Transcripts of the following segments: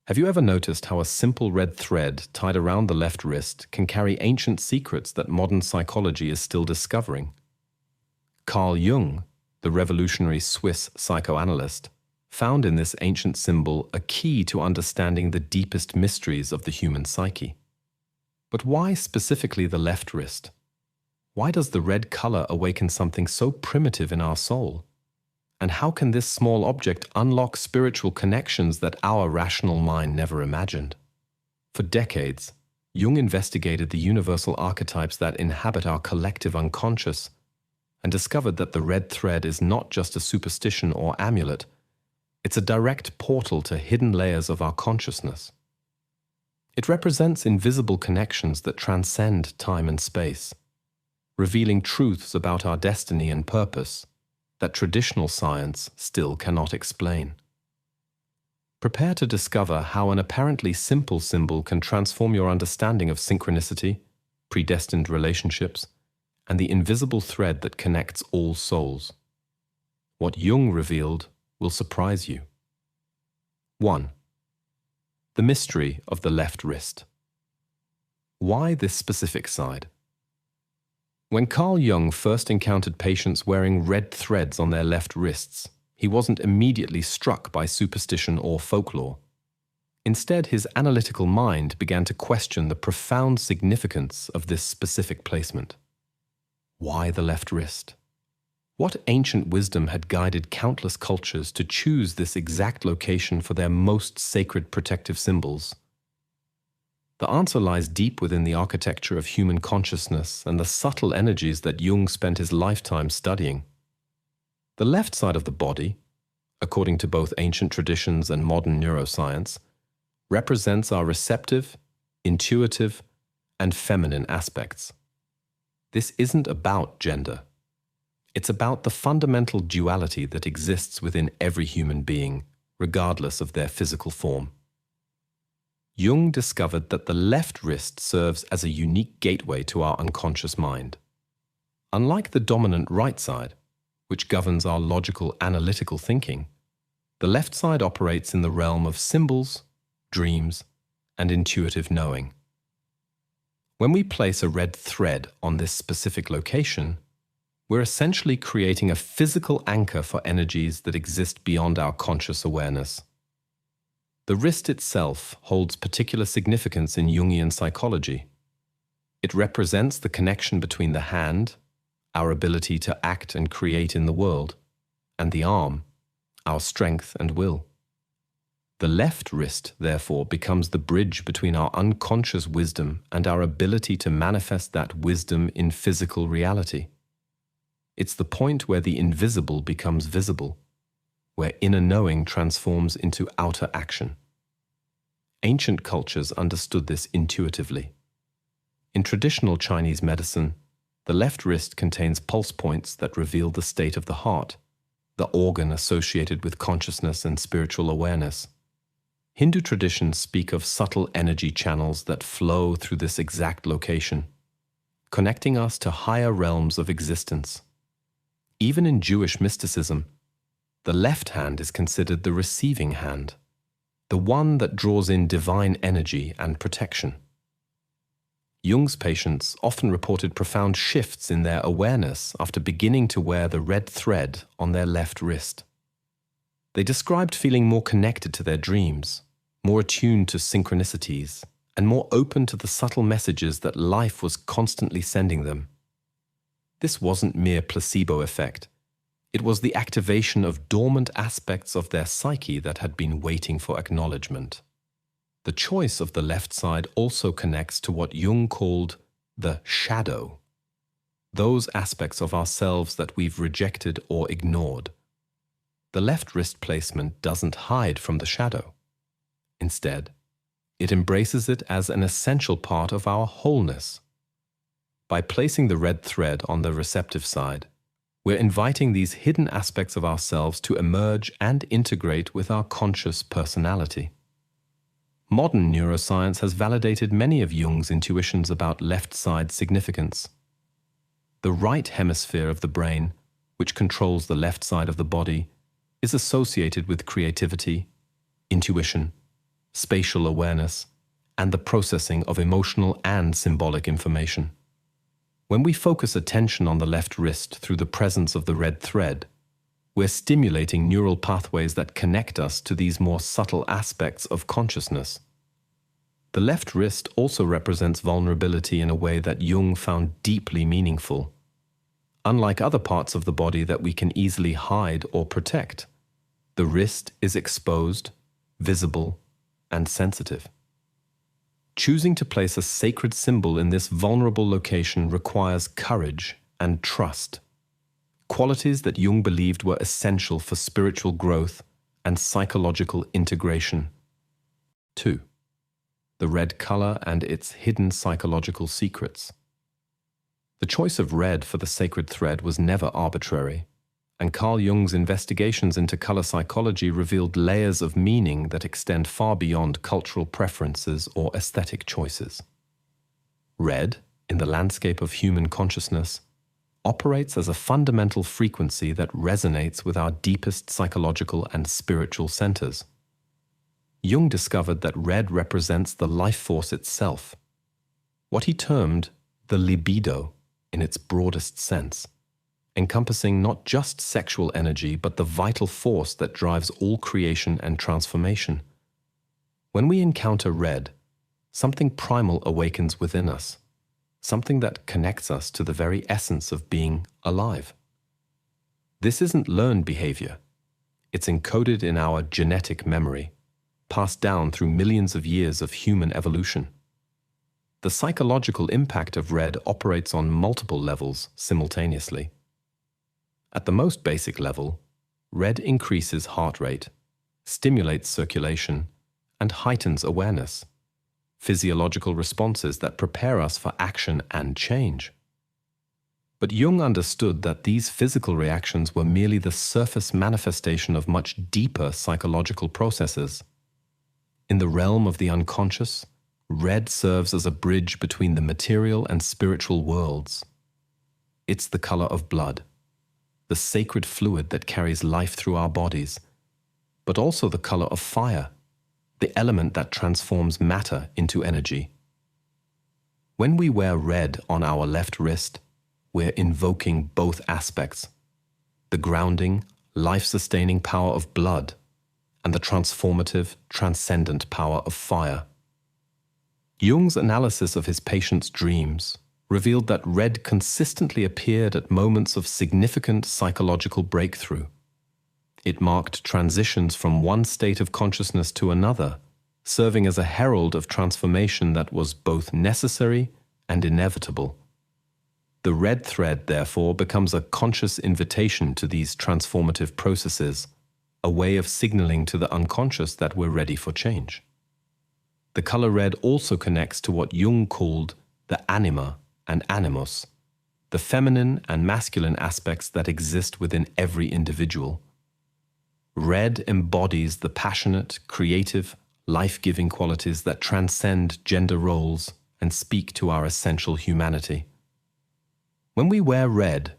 Have you ever noticed how a simple red thread tied around the left wrist can carry ancient secrets that modern psychology is still discovering? Carl Jung, the revolutionary Swiss psychoanalyst, found in this ancient symbol a key to understanding the deepest mysteries of the human psyche. But why specifically the left wrist? Why does the red color awaken something so primitive in our soul? And how can this small object unlock spiritual connections that our rational mind never imagined? For decades, Jung investigated the universal archetypes that inhabit our collective unconscious and discovered that the red thread is not just a superstition or amulet, it's a direct portal to hidden layers of our consciousness. It represents invisible connections that transcend time and space, revealing truths about our destiny and purpose that traditional science still cannot explain. Prepare to discover how an apparently simple symbol can transform your understanding of synchronicity, predestined relationships, and the invisible thread that connects all souls. What Jung revealed will surprise you. 1. The mystery of the left wrist. Why this specific side? When Carl Jung first encountered patients wearing red threads on their left wrists, he wasn't immediately struck by superstition or folklore. Instead, his analytical mind began to question the profound significance of this specific placement. Why the left wrist? What ancient wisdom had guided countless cultures to choose this exact location for their most sacred protective symbols? The answer lies deep within the architecture of human consciousness and the subtle energies that Jung spent his lifetime studying. The left side of the body, according to both ancient traditions and modern neuroscience, represents our receptive, intuitive, and feminine aspects. This isn't about gender. It's about the fundamental duality that exists within every human being, regardless of their physical form. Jung discovered that the left wrist serves as a unique gateway to our unconscious mind. Unlike the dominant right side, which governs our logical, analytical thinking, the left side operates in the realm of symbols, dreams, and intuitive knowing. When we place a red thread on this specific location, we're essentially creating a physical anchor for energies that exist beyond our conscious awareness. The wrist itself holds particular significance in Jungian psychology. It represents the connection between the hand, our ability to act and create in the world, and the arm, our strength and will. The left wrist, therefore, becomes the bridge between our unconscious wisdom and our ability to manifest that wisdom in physical reality. It's the point where the invisible becomes visible, where inner knowing transforms into outer action. Ancient cultures understood this intuitively. In traditional Chinese medicine, the left wrist contains pulse points that reveal the state of the heart, the organ associated with consciousness and spiritual awareness. Hindu traditions speak of subtle energy channels that flow through this exact location, connecting us to higher realms of existence. Even in Jewish mysticism, the left hand is considered the receiving hand, the one that draws in divine energy and protection. Jung's patients often reported profound shifts in their awareness after beginning to wear the red thread on their left wrist. They described feeling more connected to their dreams, more attuned to synchronicities, and more open to the subtle messages that life was constantly sending them. This wasn't mere placebo effect. It was the activation of dormant aspects of their psyche that had been waiting for acknowledgement. The choice of the left side also connects to what Jung called the shadow, those aspects of ourselves that we've rejected or ignored. The left wrist placement doesn't hide from the shadow. Instead, it embraces it as an essential part of our wholeness. By placing the red thread on the receptive side, we're inviting these hidden aspects of ourselves to emerge and integrate with our conscious personality. Modern neuroscience has validated many of Jung's intuitions about left-side significance. The right hemisphere of the brain, which controls the left side of the body, is associated with creativity, intuition, spatial awareness, and the processing of emotional and symbolic information. When we focus attention on the left wrist through the presence of the red thread, we're stimulating neural pathways that connect us to these more subtle aspects of consciousness. The left wrist also represents vulnerability in a way that Jung found deeply meaningful. Unlike other parts of the body that we can easily hide or protect, the wrist is exposed, visible, and sensitive. Choosing to place a sacred symbol in this vulnerable location requires courage and trust, qualities that Jung believed were essential for spiritual growth and psychological integration. 2. The red color and its hidden psychological secrets. The choice of red for the sacred thread was never arbitrary, and Carl Jung's investigations into color psychology revealed layers of meaning that extend far beyond cultural preferences or aesthetic choices. Red, in the landscape of human consciousness, operates as a fundamental frequency that resonates with our deepest psychological and spiritual centers. Jung discovered that red represents the life force itself, what he termed the libido in its broadest sense, encompassing not just sexual energy but the vital force that drives all creation and transformation. When we encounter red, something primal awakens within us, something that connects us to the very essence of being alive. This isn't learned behavior. It's encoded in our genetic memory, passed down through millions of years of human evolution. The psychological impact of red operates on multiple levels simultaneously. At the most basic level, red increases heart rate, stimulates circulation, and heightens awareness, physiological responses that prepare us for action and change. But Jung understood that these physical reactions were merely the surface manifestation of much deeper psychological processes. In the realm of the unconscious, red serves as a bridge between the material and spiritual worlds. It's the color of blood, the sacred fluid that carries life through our bodies, but also the color of fire, the element that transforms matter into energy. When we wear red on our left wrist, we're invoking both aspects, the grounding, life-sustaining power of blood and the transformative, transcendent power of fire. Jung's analysis of his patients' dreams revealed that red consistently appeared at moments of significant psychological breakthrough. It marked transitions from one state of consciousness to another, serving as a herald of transformation that was both necessary and inevitable. The red thread, therefore, becomes a conscious invitation to these transformative processes, a way of signaling to the unconscious that we're ready for change. The color red also connects to what Jung called the anima and animus, the feminine and masculine aspects that exist within every individual. Red embodies the passionate, creative, life-giving qualities that transcend gender roles and speak to our essential humanity. When we wear red,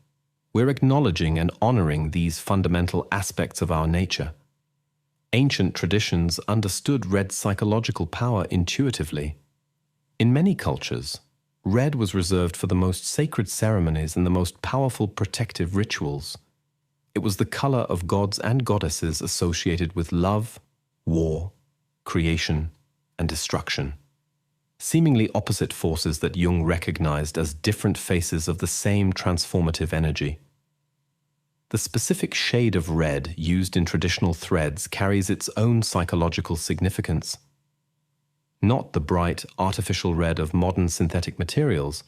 we're acknowledging and honoring these fundamental aspects of our nature. Ancient traditions understood red's psychological power intuitively. In many cultures, red was reserved for the most sacred ceremonies and the most powerful protective rituals. It was the color of gods and goddesses associated with love, war, creation, and destruction, seemingly opposite forces that Jung recognized as different faces of the same transformative energy. The specific shade of red used in traditional threads carries its own psychological significance. Not the bright, artificial red of modern synthetic materials,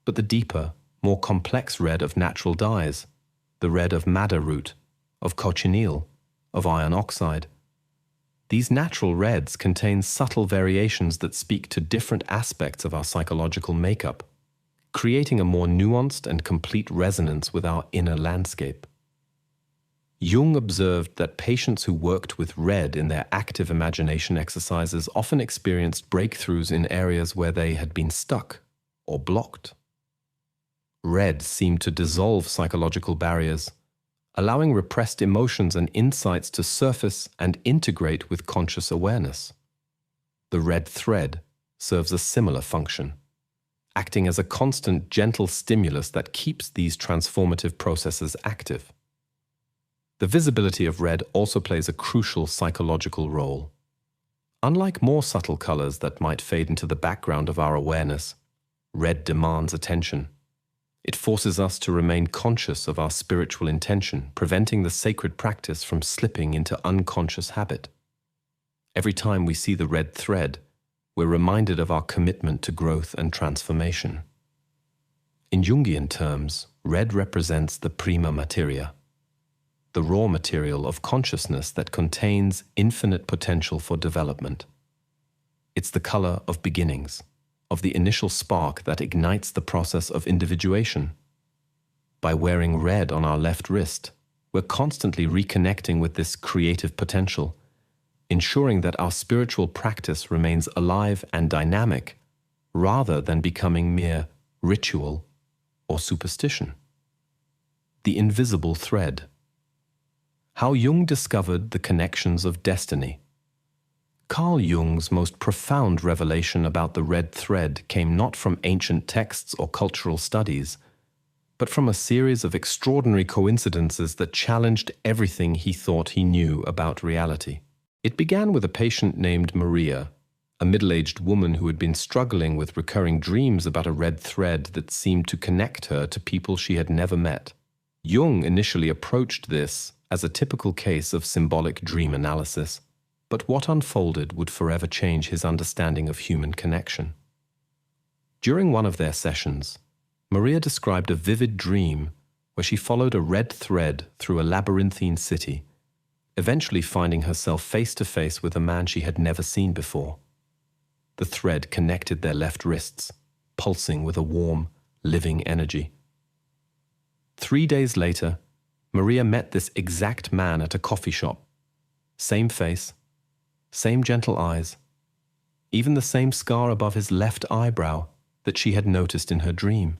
but the deeper, more complex red of natural dyes, the red of madder root, of cochineal, of iron oxide. These natural reds contain subtle variations that speak to different aspects of our psychological makeup, creating a more nuanced and complete resonance with our inner landscape. Jung observed that patients who worked with red in their active imagination exercises often experienced breakthroughs in areas where they had been stuck or blocked. Red seemed to dissolve psychological barriers, allowing repressed emotions and insights to surface and integrate with conscious awareness. The red thread serves a similar function, acting as a constant, gentle stimulus that keeps these transformative processes active. The visibility of red also plays a crucial psychological role. Unlike more subtle colors that might fade into the background of our awareness, red demands attention. It forces us to remain conscious of our spiritual intention, preventing the sacred practice from slipping into unconscious habit. Every time we see the red thread, we're reminded of our commitment to growth and transformation. In Jungian terms, red represents the prima materia, the raw material of consciousness that contains infinite potential for development. It's the color of beginnings, of the initial spark that ignites the process of individuation. By wearing red on our left wrist, we're constantly reconnecting with this creative potential, ensuring that our spiritual practice remains alive and dynamic, rather than becoming mere ritual or superstition. The invisible thread. How Jung discovered the connections of destiny. Carl Jung's most profound revelation about the red thread came not from ancient texts or cultural studies, but from a series of extraordinary coincidences that challenged everything he thought he knew about reality. It began with a patient named Maria, a middle-aged woman who had been struggling with recurring dreams about a red thread that seemed to connect her to people she had never met. Jung initially approached this as a typical case of symbolic dream analysis, but what unfolded would forever change his understanding of human connection. During one of their sessions, Maria described a vivid dream where she followed a red thread through a labyrinthine city, eventually finding herself face to face with a man she had never seen before. The thread connected their left wrists, pulsing with a warm, living energy. 3 days later, Maria met this exact man at a coffee shop. Same face, same gentle eyes, even the same scar above his left eyebrow that she had noticed in her dream.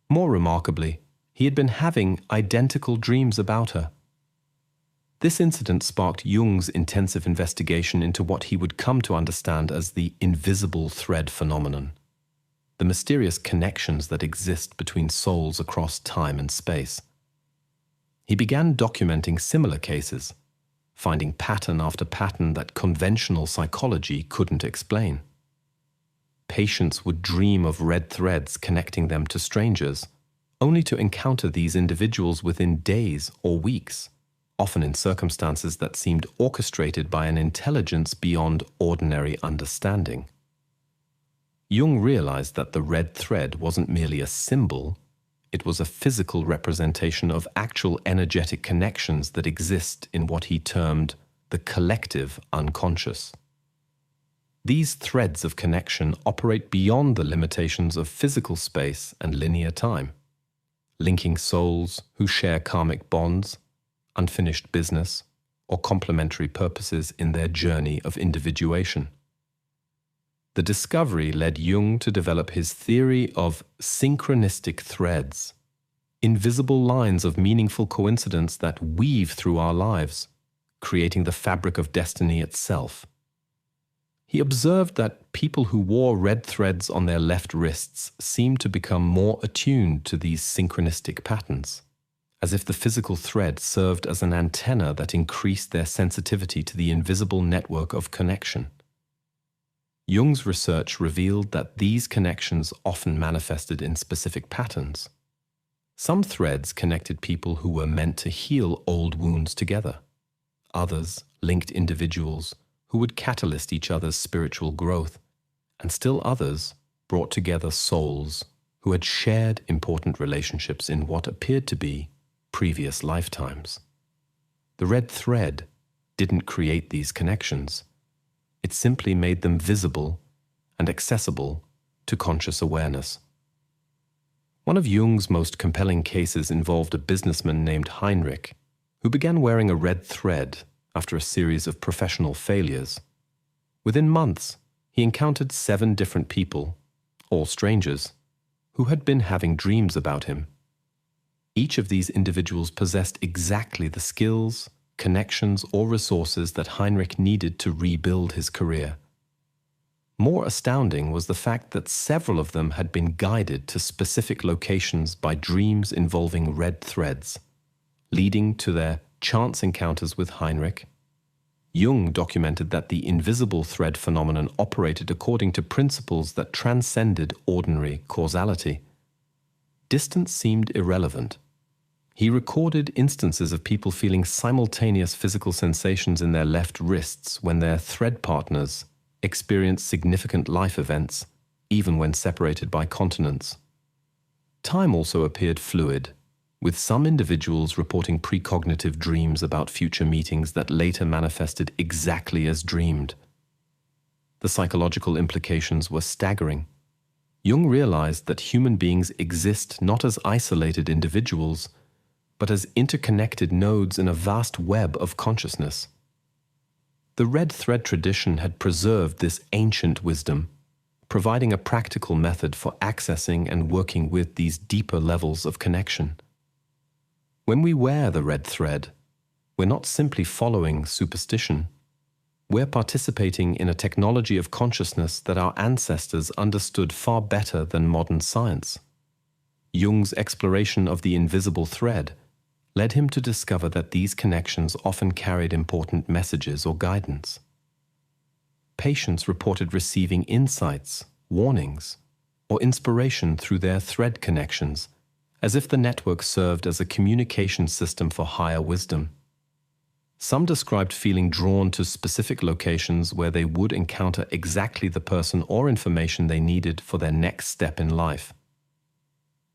More remarkably, he had been having identical dreams about her. This incident sparked Jung's intensive investigation into what he would come to understand as the invisible thread phenomenon, the mysterious connections that exist between souls across time and space. He began documenting similar cases, finding pattern after pattern that conventional psychology couldn't explain. Patients would dream of red threads connecting them to strangers, only to encounter these individuals within days or weeks, often in circumstances that seemed orchestrated by an intelligence beyond ordinary understanding. Jung realized that the red thread wasn't merely a symbol, it was a physical representation of actual energetic connections that exist in what he termed the collective unconscious. These threads of connection operate beyond the limitations of physical space and linear time, linking souls who share karmic bonds, unfinished business, or complementary purposes in their journey of individuation. The discovery led Jung to develop his theory of synchronistic threads, invisible lines of meaningful coincidence that weave through our lives, creating the fabric of destiny itself. He observed that people who wore red threads on their left wrists seemed to become more attuned to these synchronistic patterns, as if the physical thread served as an antenna that increased their sensitivity to the invisible network of connection. Jung's research revealed that these connections often manifested in specific patterns. Some threads connected people who were meant to heal old wounds together. Others linked individuals who would catalyst each other's spiritual growth, and still others brought together souls who had shared important relationships in what appeared to be previous lifetimes. The red thread didn't create these connections. It simply made them visible and accessible to conscious awareness. One of Jung's most compelling cases involved a businessman named Heinrich, who began wearing a red thread after a series of professional failures. Within months, he encountered 7 different people, all strangers, who had been having dreams about him. Each of these individuals possessed exactly the skills, connections, or resources that Heinrich needed to rebuild his career. More astounding was the fact that several of them had been guided to specific locations by dreams involving red threads, leading to their chance encounters with Heinrich. Jung documented that the invisible thread phenomenon operated according to principles that transcended ordinary causality. Distance seemed irrelevant. He recorded instances of people feeling simultaneous physical sensations in their left wrists when their thread partners experienced significant life events, even when separated by continents. Time also appeared fluid, with some individuals reporting precognitive dreams about future meetings that later manifested exactly as dreamed. The psychological implications were staggering. Jung realized that human beings exist not as isolated individuals, but as interconnected nodes in a vast web of consciousness. The red thread tradition had preserved this ancient wisdom, providing a practical method for accessing and working with these deeper levels of connection. When we wear the red thread, we're not simply following superstition. We're participating in a technology of consciousness that our ancestors understood far better than modern science. Jung's exploration of the invisible thread led him to discover that these connections often carried important messages or guidance. Patients reported receiving insights, warnings, or inspiration through their thread connections, as if the network served as a communication system for higher wisdom. Some described feeling drawn to specific locations where they would encounter exactly the person or information they needed for their next step in life.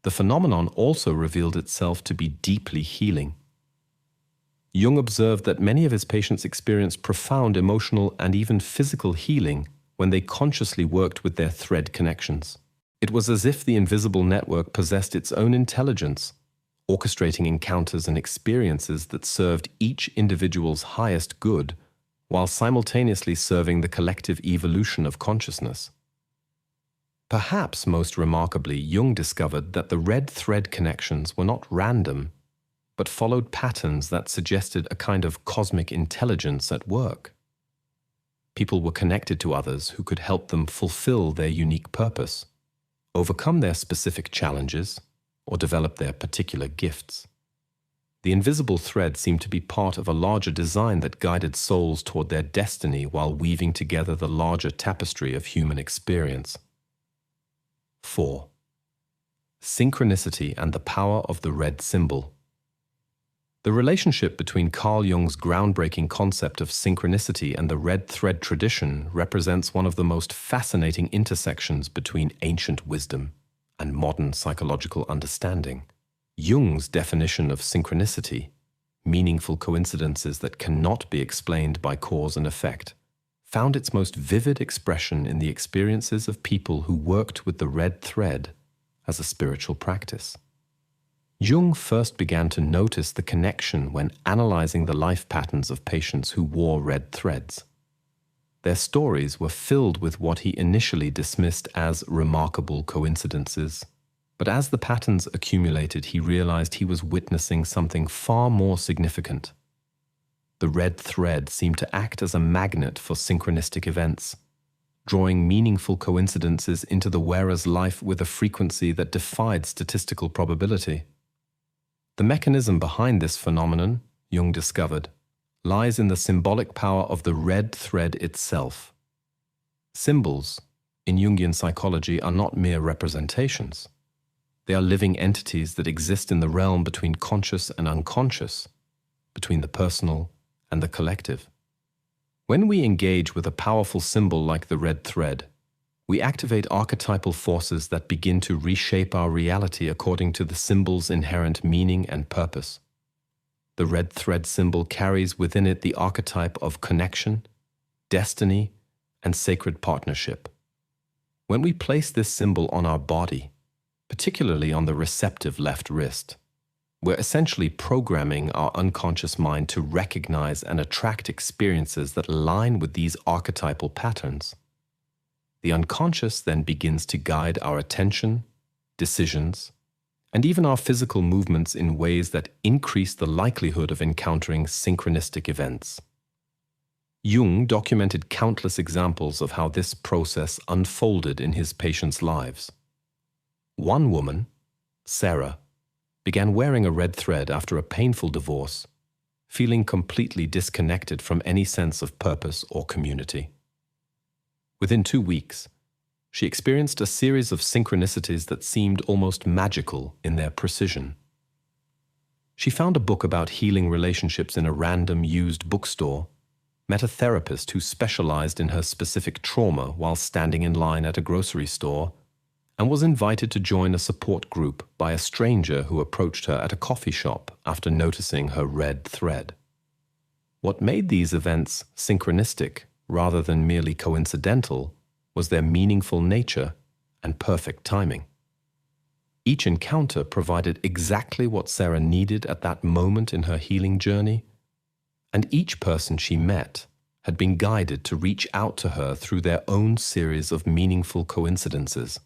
The phenomenon also revealed itself to be deeply healing. Jung observed that many of his patients experienced profound emotional and even physical healing when they consciously worked with their thread connections. It was as if the invisible network possessed its own intelligence, orchestrating encounters and experiences that served each individual's highest good, while simultaneously serving the collective evolution of consciousness. Perhaps most remarkably, Jung discovered that the red thread connections were not random, but followed patterns that suggested a kind of cosmic intelligence at work. People were connected to others who could help them fulfill their unique purpose, overcome their specific challenges, or develop their particular gifts. The invisible thread seemed to be part of a larger design that guided souls toward their destiny while weaving together the larger tapestry of human experience. 4. Synchronicity and the power of the red symbol. The relationship between Carl Jung's groundbreaking concept of synchronicity and the red thread tradition represents one of the most fascinating intersections between ancient wisdom and modern psychological understanding. Jung's definition of synchronicity, meaningful coincidences that cannot be explained by cause and effect, found its most vivid expression in the experiences of people who worked with the red thread as a spiritual practice. Jung first began to notice the connection when analyzing the life patterns of patients who wore red threads. Their stories were filled with what he initially dismissed as remarkable coincidences, but as the patterns accumulated, he realized he was witnessing something far more significant. The red thread seemed to act as a magnet for synchronistic events, drawing meaningful coincidences into the wearer's life with a frequency that defied statistical probability. The mechanism behind this phenomenon, Jung discovered, lies in the symbolic power of the red thread itself. Symbols, in Jungian psychology, are not mere representations. They are living entities that exist in the realm between conscious and unconscious, between the personal and the collective. When we engage with a powerful symbol like the red thread, we activate archetypal forces that begin to reshape our reality according to the symbol's inherent meaning and purpose. The red thread symbol carries within it the archetype of connection, destiny, and sacred partnership. When we place this symbol on our body, particularly on the receptive left wrist, we're essentially programming our unconscious mind to recognize and attract experiences that align with these archetypal patterns. The unconscious then begins to guide our attention, decisions, and even our physical movements in ways that increase the likelihood of encountering synchronistic events. Jung documented countless examples of how this process unfolded in his patients' lives. One woman, Sarah, began wearing a red thread after a painful divorce, feeling completely disconnected from any sense of purpose or community. Within 2 weeks, she experienced a series of synchronicities that seemed almost magical in their precision. She found a book about healing relationships in a random used bookstore, met a therapist who specialized in her specific trauma while standing in line at a grocery store, and was invited to join a support group by a stranger who approached her at a coffee shop after noticing her red thread. What made these events synchronistic rather than merely coincidental was their meaningful nature and perfect timing. Each encounter provided exactly what Sarah needed at that moment in her healing journey, and each person she met had been guided to reach out to her through their own series of meaningful coincidences.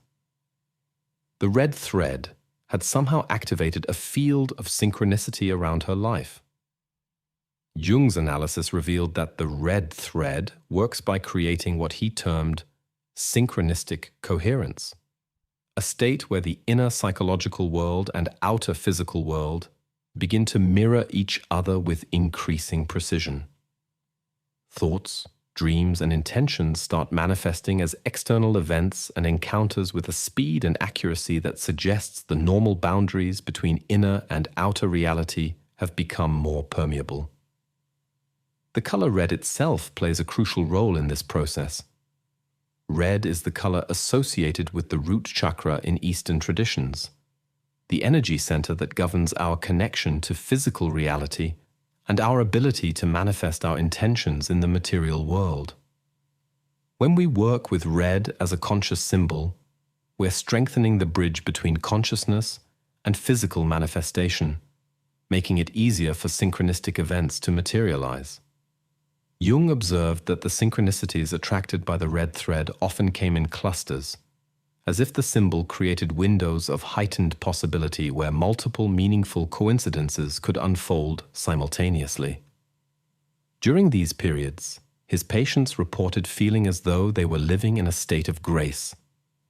The red thread had somehow activated a field of synchronicity around her life. Jung's analysis revealed that the red thread works by creating what he termed synchronistic coherence, a state where the inner psychological world and outer physical world begin to mirror each other with increasing precision. Thoughts, dreams, and intentions start manifesting as external events and encounters with a speed and accuracy that suggests the normal boundaries between inner and outer reality have become more permeable. The color red itself plays a crucial role in this process. Red is the color associated with the root chakra in Eastern traditions, the energy center that governs our connection to physical reality and our ability to manifest our intentions in the material world. When we work with red as a conscious symbol, we're strengthening the bridge between consciousness and physical manifestation, making it easier for synchronistic events to materialize. Jung observed that the synchronicities attracted by the red thread often came in clusters, as if the symbol created windows of heightened possibility where multiple meaningful coincidences could unfold simultaneously. During these periods, his patients reported feeling as though they were living in a state of grace,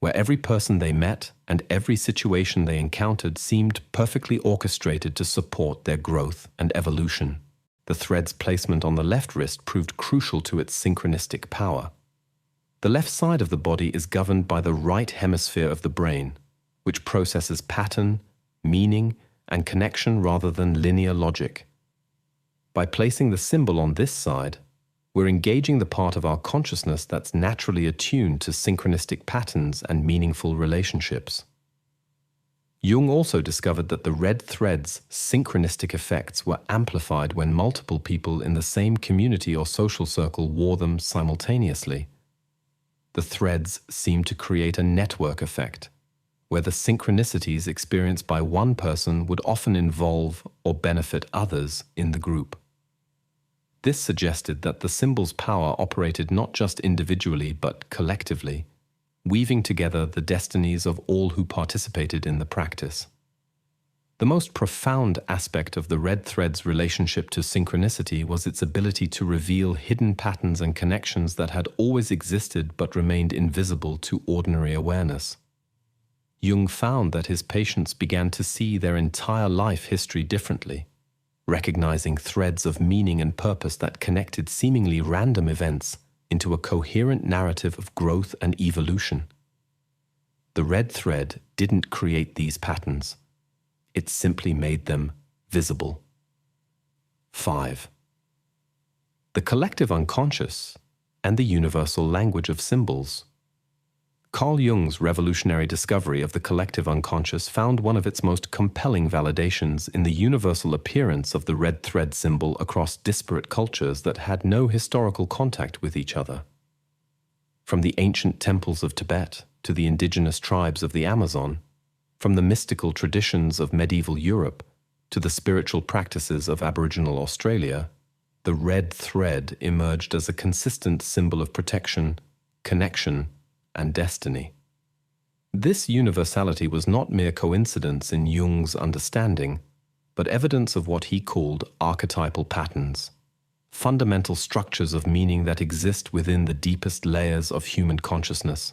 where every person they met and every situation they encountered seemed perfectly orchestrated to support their growth and evolution. The thread's placement on the left wrist proved crucial to its synchronistic power. The left side of the body is governed by the right hemisphere of the brain, which processes pattern, meaning, and connection rather than linear logic. By placing the symbol on this side, we're engaging the part of our consciousness that's naturally attuned to synchronistic patterns and meaningful relationships. Jung also discovered that the red thread's synchronistic effects were amplified when multiple people in the same community or social circle wore them simultaneously. The threads seemed to create a network effect, where the synchronicities experienced by one person would often involve or benefit others in the group. This suggested that the symbol's power operated not just individually but collectively, weaving together the destinies of all who participated in the practice. The most profound aspect of the red thread's relationship to synchronicity was its ability to reveal hidden patterns and connections that had always existed but remained invisible to ordinary awareness. Jung found that his patients began to see their entire life history differently, recognizing threads of meaning and purpose that connected seemingly random events into a coherent narrative of growth and evolution. The red thread didn't create these patterns. It simply made them visible. 5. The collective unconscious and the universal language of symbols. Carl Jung's revolutionary discovery of the collective unconscious found one of its most compelling validations in the universal appearance of the red thread symbol across disparate cultures that had no historical contact with each other. From the ancient temples of Tibet to the indigenous tribes of the Amazon, from the mystical traditions of medieval Europe to the spiritual practices of Aboriginal Australia, the red thread emerged as a consistent symbol of protection, connection, and destiny. This universality was not mere coincidence in Jung's understanding, but evidence of what he called archetypal patterns, fundamental structures of meaning that exist within the deepest layers of human consciousness.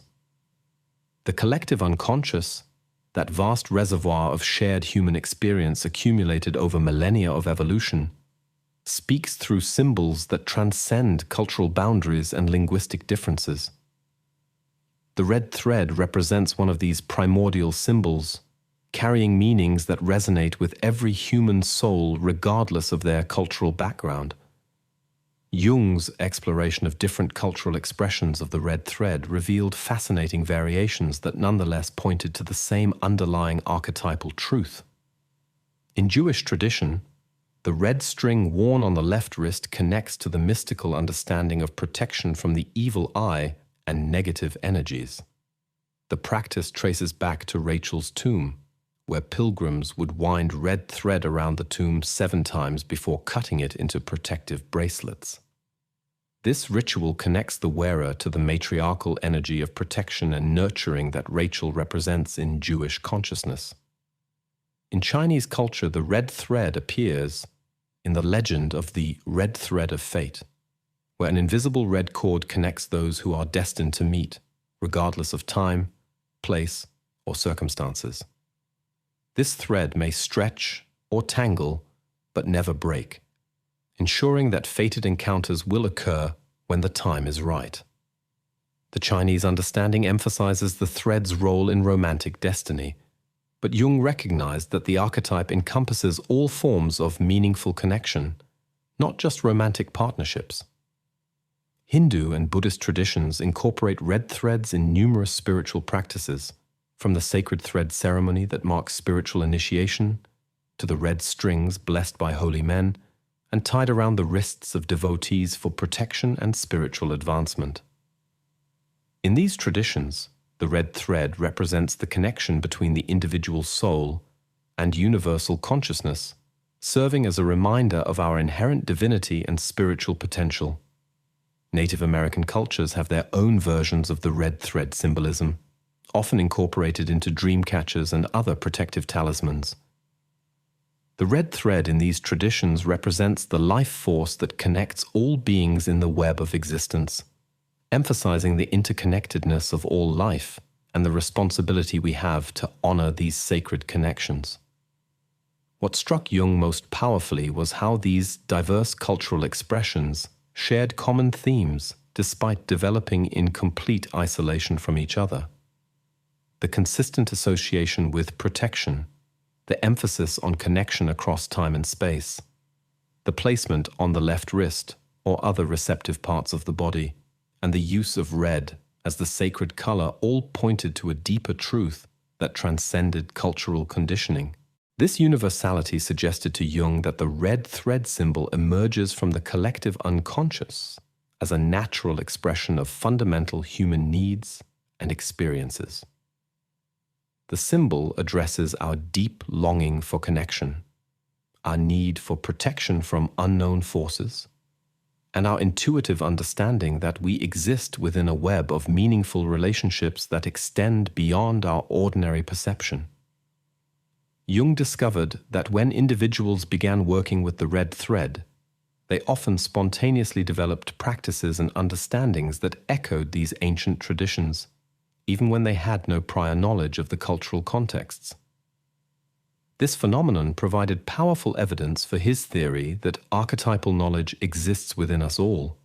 The collective unconscious, that vast reservoir of shared human experience accumulated over millennia of evolution, speaks through symbols that transcend cultural boundaries and linguistic differences. The red thread represents one of these primordial symbols, carrying meanings that resonate with every human soul regardless of their cultural background. Jung's exploration of different cultural expressions of the red thread revealed fascinating variations that nonetheless pointed to the same underlying archetypal truth. In Jewish tradition, the red string worn on the left wrist connects to the mystical understanding of protection from the evil eye and negative energies. The practice traces back to Rachel's tomb, where pilgrims would wind red thread around the tomb 7 times before cutting it into protective bracelets. This ritual connects the wearer to the matriarchal energy of protection and nurturing that Rachel represents in Jewish consciousness. In Chinese culture, the red thread appears in the legend of the red thread of fate, where an invisible red cord connects those who are destined to meet, regardless of time, place, or circumstances. This thread may stretch or tangle, but never break, ensuring that fated encounters will occur when the time is right. The Chinese understanding emphasizes the thread's role in romantic destiny, but Jung recognized that the archetype encompasses all forms of meaningful connection, not just romantic partnerships. Hindu and Buddhist traditions incorporate red threads in numerous spiritual practices, from the sacred thread ceremony that marks spiritual initiation, to the red strings blessed by holy men, and tied around the wrists of devotees for protection and spiritual advancement. In these traditions, the red thread represents the connection between the individual soul and universal consciousness, serving as a reminder of our inherent divinity and spiritual potential. Native American cultures have their own versions of the red thread symbolism, often incorporated into dream catchers and other protective talismans. The red thread in these traditions represents the life force that connects all beings in the web of existence, emphasizing the interconnectedness of all life and the responsibility we have to honor these sacred connections. What struck Jung most powerfully was how these diverse cultural expressions shared common themes despite developing in complete isolation from each other. The consistent association with protection, the emphasis on connection across time and space, the placement on the left wrist or other receptive parts of the body, and the use of red as the sacred color all pointed to a deeper truth that transcended cultural conditioning. This universality suggested to Jung that the red thread symbol emerges from the collective unconscious as a natural expression of fundamental human needs and experiences. The symbol addresses our deep longing for connection, our need for protection from unknown forces, and our intuitive understanding that we exist within a web of meaningful relationships that extend beyond our ordinary perception. Jung discovered that when individuals began working with the red thread, they often spontaneously developed practices and understandings that echoed these ancient traditions, even when they had no prior knowledge of the cultural contexts. This phenomenon provided powerful evidence for his theory that archetypal knowledge exists within us all,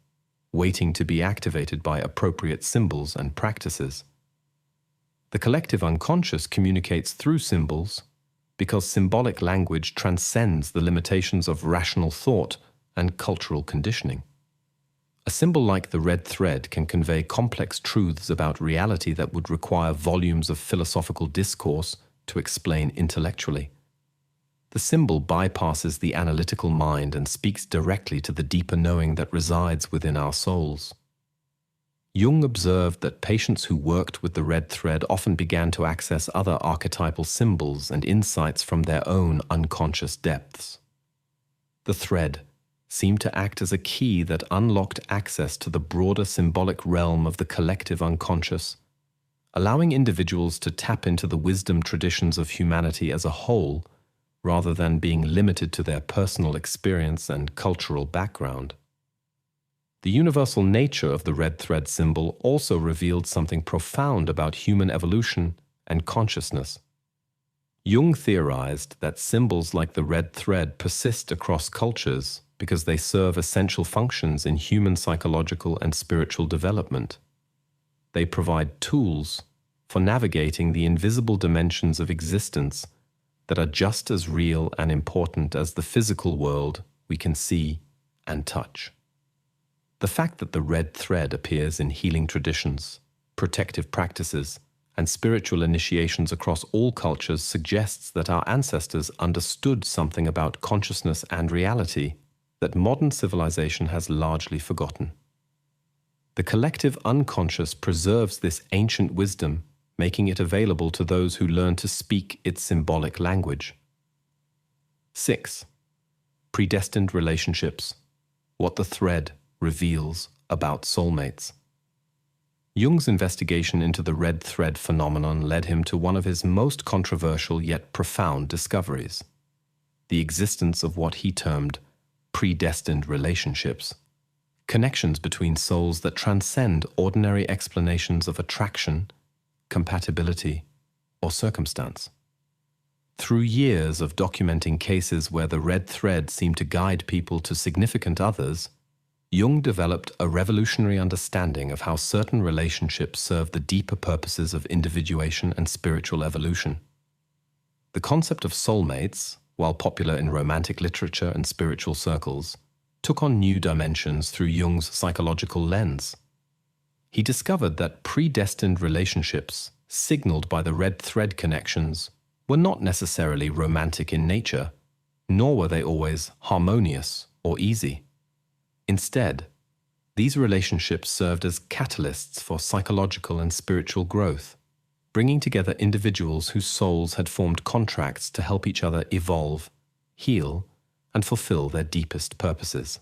waiting to be activated by appropriate symbols and practices. The collective unconscious communicates through symbols because symbolic language transcends the limitations of rational thought and cultural conditioning. A symbol like the red thread can convey complex truths about reality that would require volumes of philosophical discourse to explain intellectually. The symbol bypasses the analytical mind and speaks directly to the deeper knowing that resides within our souls. Jung observed that patients who worked with the red thread often began to access other archetypal symbols and insights from their own unconscious depths. The thread seemed to act as a key that unlocked access to the broader symbolic realm of the collective unconscious, allowing individuals to tap into the wisdom traditions of humanity as a whole, rather than being limited to their personal experience and cultural background. The universal nature of the red thread symbol also revealed something profound about human evolution and consciousness. Jung theorized that symbols like the red thread persist across cultures because they serve essential functions in human psychological and spiritual development. They provide tools for navigating the invisible dimensions of existence that are just as real and important as the physical world we can see and touch. The fact that the red thread appears in healing traditions, protective practices, and spiritual initiations across all cultures suggests that our ancestors understood something about consciousness and reality that modern civilization has largely forgotten. The collective unconscious preserves this ancient wisdom, making it available to those who learn to speak its symbolic language. 6. Predestined relationships. What the thread reveals about soulmates. Jung's investigation into the red thread phenomenon led him to one of his most controversial yet profound discoveries: the existence of what he termed predestined relationships, connections between souls that transcend ordinary explanations of attraction, compatibility, or circumstance. Through years of documenting cases where the red thread seemed to guide people to significant others, Jung developed a revolutionary understanding of how certain relationships serve the deeper purposes of individuation and spiritual evolution. The concept of soulmates, while popular in romantic literature and spiritual circles, took on new dimensions through Jung's psychological lens. He discovered that predestined relationships, signaled by the red thread connections, were not necessarily romantic in nature, nor were they always harmonious or easy. Instead, these relationships served as catalysts for psychological and spiritual growth, bringing together individuals whose souls had formed contracts to help each other evolve, heal, and fulfill their deepest purposes.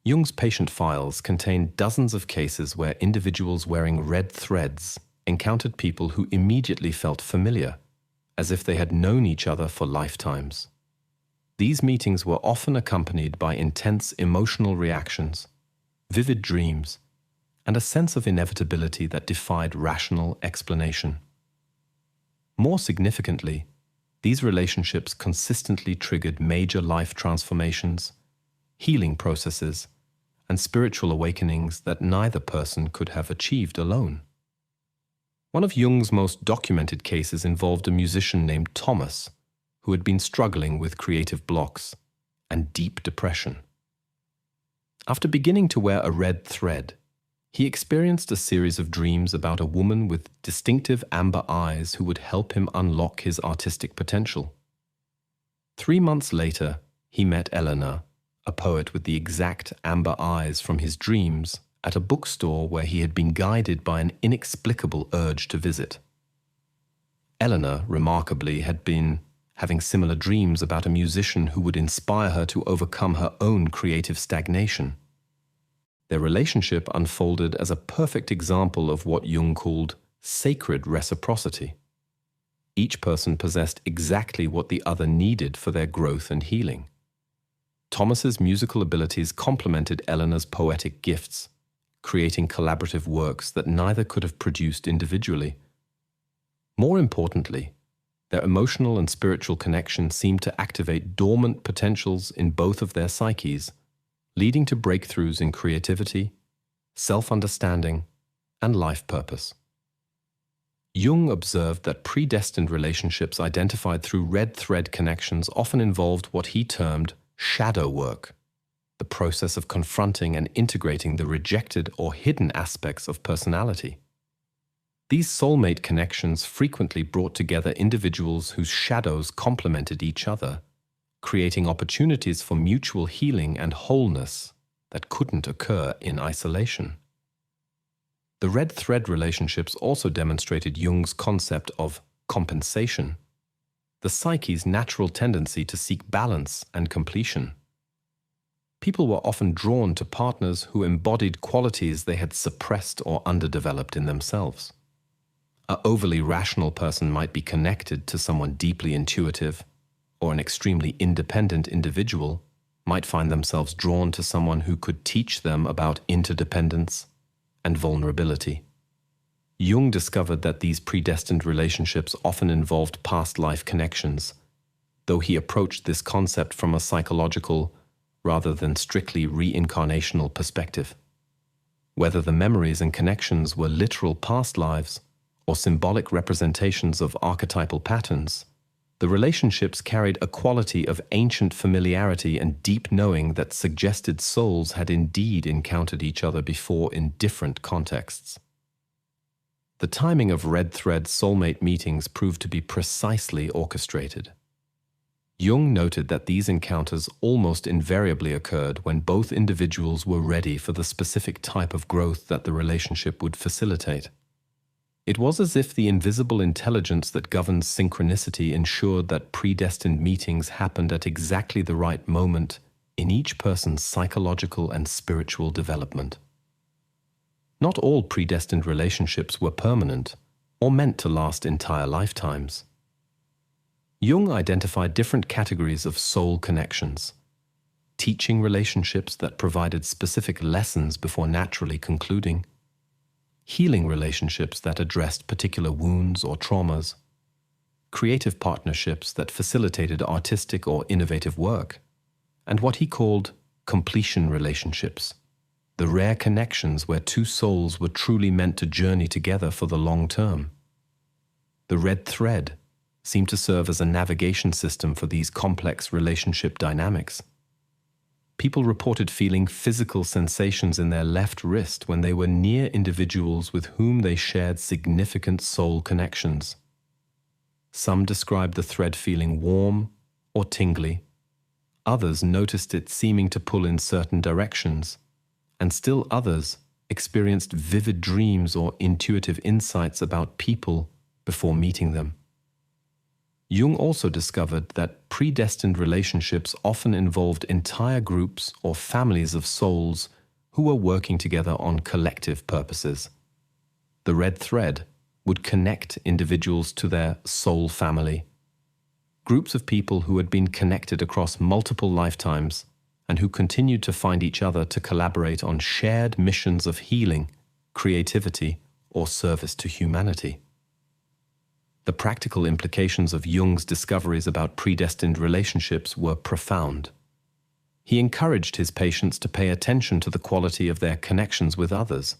Jung's patient files contain dozens of cases where individuals wearing red threads encountered people who immediately felt familiar, as if they had known each other for lifetimes. These meetings were often accompanied by intense emotional reactions, vivid dreams, and a sense of inevitability that defied rational explanation. More significantly, these relationships consistently triggered major life transformations, healing processes, and spiritual awakenings that neither person could have achieved alone. One of Jung's most documented cases involved a musician named Thomas, who had been struggling with creative blocks and deep depression. After beginning to wear a red thread, he experienced a series of dreams about a woman with distinctive amber eyes who would help him unlock his artistic potential. 3 months later, he met Eleanor, a poet with the exact amber eyes from his dreams, at a bookstore where he had been guided by an inexplicable urge to visit. Eleanor, remarkably, had been having similar dreams about a musician who would inspire her to overcome her own creative stagnation. Their relationship unfolded as a perfect example of what Jung called sacred reciprocity. Each person possessed exactly what the other needed for their growth and healing. Thomas's musical abilities complemented Eleanor's poetic gifts, creating collaborative works that neither could have produced individually. More importantly, their emotional and spiritual connection seemed to activate dormant potentials in both of their psyches, leading to breakthroughs in creativity, self-understanding, and life purpose. Jung observed that predestined relationships identified through red thread connections often involved what he termed shadow work, the process of confronting and integrating the rejected or hidden aspects of personality. These soulmate connections frequently brought together individuals whose shadows complemented each other, creating opportunities for mutual healing and wholeness that couldn't occur in isolation. The red thread relationships also demonstrated Jung's concept of compensation, the psyche's natural tendency to seek balance and completion. People were often drawn to partners who embodied qualities they had suppressed or underdeveloped in themselves. An overly rational person might be connected to someone deeply intuitive, or an extremely independent individual might find themselves drawn to someone who could teach them about interdependence and vulnerability. Jung discovered that these predestined relationships often involved past life connections, though he approached this concept from a psychological rather than strictly reincarnational perspective. Whether the memories and connections were literal past lives or symbolic representations of archetypal patterns, the relationships carried a quality of ancient familiarity and deep knowing that suggested souls had indeed encountered each other before in different contexts. The timing of red thread soulmate meetings proved to be precisely orchestrated. Jung noted that these encounters almost invariably occurred when both individuals were ready for the specific type of growth that the relationship would facilitate. It was as if the invisible intelligence that governs synchronicity ensured that predestined meetings happened at exactly the right moment in each person's psychological and spiritual development. Not all predestined relationships were permanent or meant to last entire lifetimes. Jung identified different categories of soul connections: teaching relationships that provided specific lessons before naturally concluding, healing relationships that addressed particular wounds or traumas, creative partnerships that facilitated artistic or innovative work, and what he called completion relationships, the rare connections where two souls were truly meant to journey together for the long term. The red thread seemed to serve as a navigation system for these complex relationship dynamics. People reported feeling physical sensations in their left wrist when they were near individuals with whom they shared significant soul connections. Some described the thread feeling warm or tingly. Others noticed it seeming to pull in certain directions, and still others experienced vivid dreams or intuitive insights about people before meeting them. Jung also discovered that predestined relationships often involved entire groups or families of souls who were working together on collective purposes. The red thread would connect individuals to their soul family, groups of people who had been connected across multiple lifetimes and who continued to find each other to collaborate on shared missions of healing, creativity, or service to humanity. The practical implications of Jung's discoveries about predestined relationships were profound. He encouraged his patients to pay attention to the quality of their connections with others,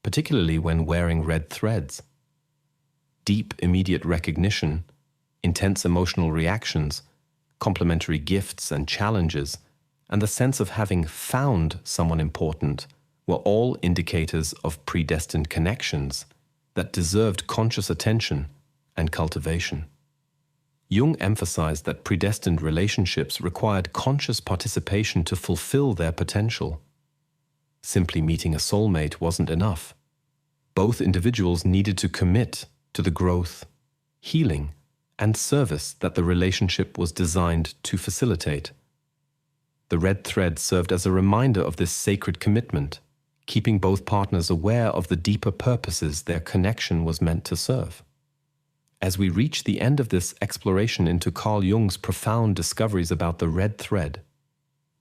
particularly when wearing red threads. Deep, immediate recognition, intense emotional reactions, complementary gifts and challenges, and the sense of having found someone important were all indicators of predestined connections that deserved conscious attention and cultivation. Jung emphasized that predestined relationships required conscious participation to fulfill their potential. Simply meeting a soulmate wasn't enough. Both individuals needed to commit to the growth, healing, and service that the relationship was designed to facilitate. The red thread served as a reminder of this sacred commitment, keeping both partners aware of the deeper purposes their connection was meant to serve. As we reach the end of this exploration into Carl Jung's profound discoveries about the red thread,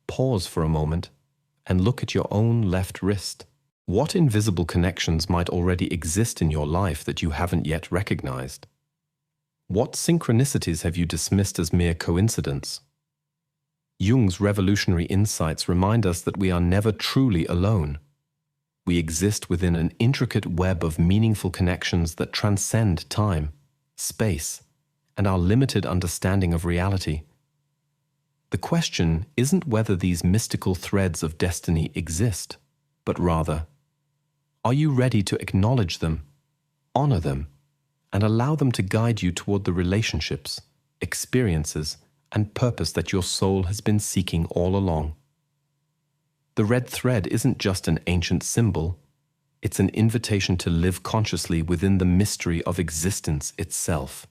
pause for a moment and look at your own left wrist. What invisible connections might already exist in your life that you haven't yet recognized? What synchronicities have you dismissed as mere coincidence? Jung's revolutionary insights remind us that we are never truly alone. We exist within an intricate web of meaningful connections that transcend time, space, and our limited understanding of reality. The question isn't whether these mystical threads of destiny exist, but rather, are you ready to acknowledge them, honor them, and allow them to guide you toward the relationships, experiences, and purpose that your soul has been seeking all along? The red thread isn't just an ancient symbol. It's an invitation to live consciously within the mystery of existence itself.